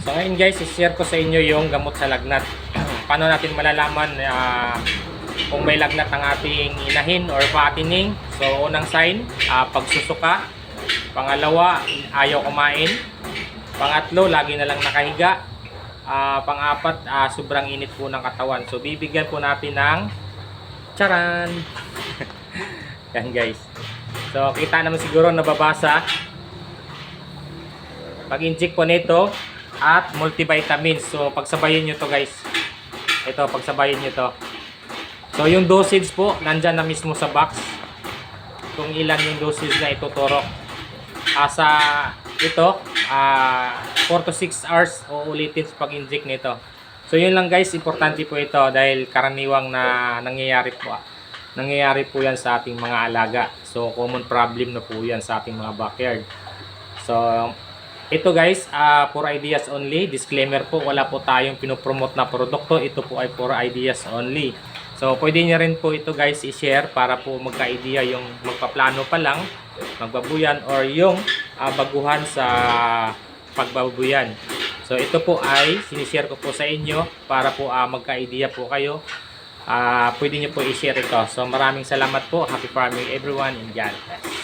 So ngayon guys, i-share ko sa inyo yung gamot sa lagnat. Paano natin malalaman kung may lagnat ang ating inahin or patining. So unang sign, pagsusuka. Pangalawa, ayaw kumain. Pangatlo, lagi na lang nakahiga. Pang-apat, sobrang init po ng katawan. So bibigyan po natin ng charan. Yan guys. So kita naman siguro nababasa. Pag-inject po nito at multivitamins. So pagsabayin nyo to guys. Ito, pagsabayin nyo to. So yung dosage po nandyan na mismo sa box. Kung ilan yung dosage na ituturo. Sa ito 4 to 6 hours uulitin sa pag-inject nito. So yun lang guys, importante po ito dahil karaniwang na nangyayari po yan sa ating mga alaga. So common problem na po yan sa ating mga backyard. So ito guys, for ideas only. Disclaimer po, wala po tayong pinopromote na produkto. Ito po ay for ideas only. So pwede nyo rin po ito guys i-share para po magka-idea yung magpaplano pa lang, magbabuyan or yung baguhan sa pagbabuyan. So ito po ay sinishare ko po sa inyo para po magka-idea po kayo. Pwede nyo po i-share ito. So maraming salamat po. Happy farming everyone and God bless.